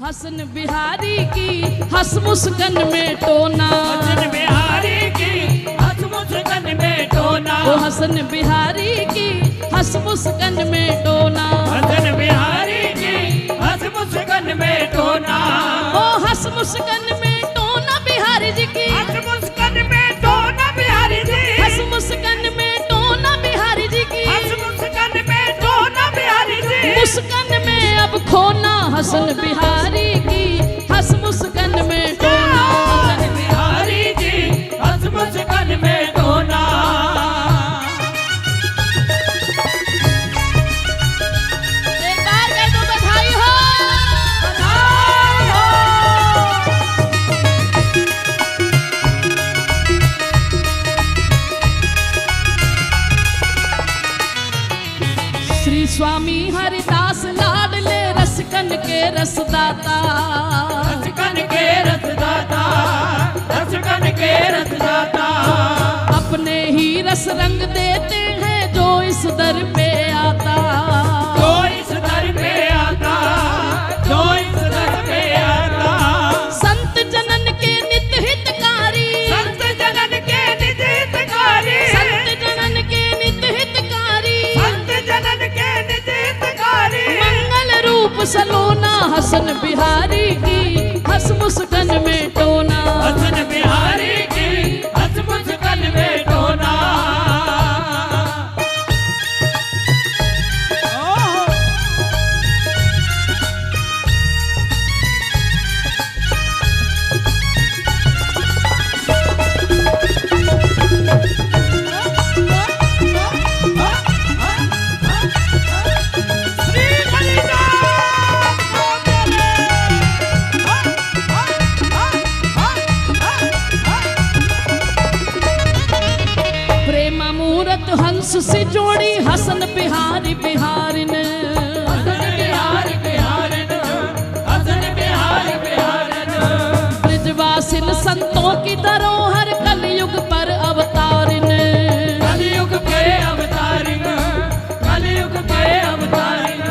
हसन बिहारी की हंस मुस्कान में टोना, हसन बिहारी की हंस मुस्कान में टोना, ओ हसन बिहारी की हंस मुस्कान में टोना, हसन बिहारी की हंस मुस्कान में टोना, ओ हंस मुस्कान में टोना बिहारी जी की, हंस मुस्कान में टोना बिहारी जी, हंस मुस्कान में टोना बिहारी जी की, हंस मुस्कान में टोना बिहारी जी, मुस्कान में अब खोना हसन बिहारी की हंस मुस्कान में टोना, हसन बिहारी जी हंस मुस्कान में टोना। एक बार कह दो बधाई हो। श्री स्वामी हरिदास लाडले रसकन के रसदाता, रसकन के रसदाता, रसकन के रसदाता, अपने ही रस रंग देते हैं जो इस दर पे आता, जो इस दर पे आता, जो इस दर पे आता, संत जनन के नित हितकारी, संत जनन के नित हितकारी, संत जनन के नित हितकारी, संत जनन के नित हितकारी, मंगल रूप सलोना हसन बिहारी की हंस मुस्कान में टोना, हसन बिहारी की हंस मुस्कान में टोना। श्री प्रेम मूरत हंस से जोड़ी हसन बिहारी बिहारिन, हसन बिहारी बिहारन, हसन बिहारी बिहारन, ब्रजवासिन संतों की धरोहर कलयुग पर अवतारिन, कलयुग के अवतारिन, कलयुग के अवतारिन,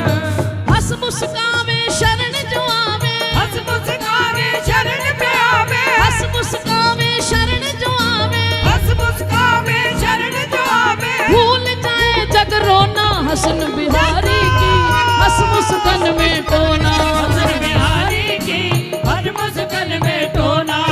हंस मुस्कावे शरण जो आवे, हंस मुस्कावे शरण पे आवे, हंस मुस्कावे शरण जो आवे, हंस मुस्कावे शरण जो आवे, भूल जाए जग रोना हसन बिहारी की हंस मुस्कान में टोना, हसन बिहारी की हर मुस्कान में टोना।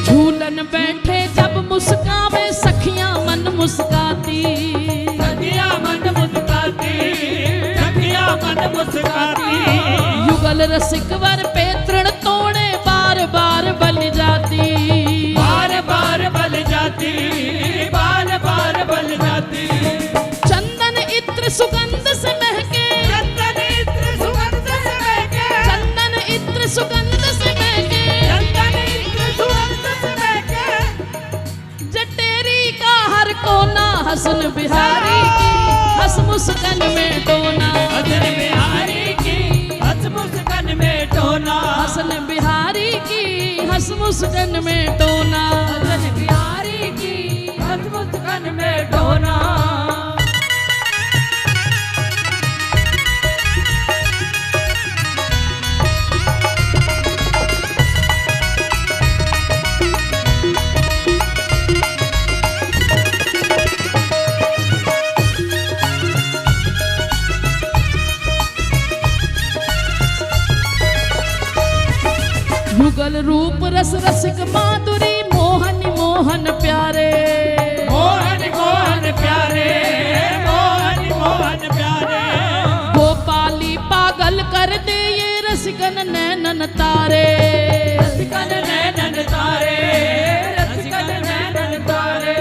झूलन बैठे जब मुस्कावे सखियां मन मुस्काती, सखिया मन मुस्काती, सखिया मन मुस्काती, युगल रसिक वर पे तृण तोड़े बार बार बल जाती, बार बार बल जाती, बार बार बल जाती, चंदन इत्र सुगंध से महके, चंदन इत्र सुगंध से महके, चंदन इत्र सुगंध से महके, चंदन इत्र सुगंध से महके, जटेरी का हर कोना हसन बिहारी की हंस मुस्कान में टोना, हसन बिहारी की हंस मुस्कान में टोना, हसन बिहारी की हंस मुस्कान में टोना, हसन बिहारी की हंस मुस्कान में टोना। युगल रूप रस रसिक माधुरी मोहन मोहन प्यारे, मोहन मोहन प्यारे, मोहन मोहन प्यारे, गोपाली पागल कर दे ये रसिकन नैनन तारे, रसिकन नैनन तारे, रसिकन नैनन तारे,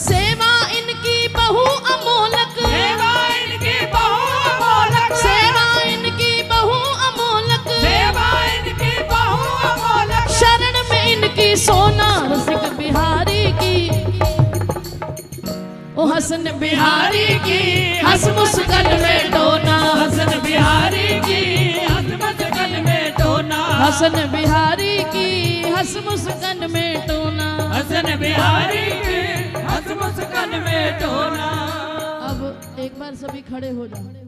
सेवा इनकी बहु अमोलक, सेवा इनकी बहु अमोलक, सेवा इनकी बहु अमोलक, सेवा इनकी बहु अमोलक, शरण में इनकी सोना रसिक बिहारी की, ओ हसन बिहारी की हंस मुस्कान हसन बिहारी की हंस मुस्कान में टोना। हसन बिहारी की हंस मुस्कान में टोना। अब एक बार सभी खड़े हो जाओ।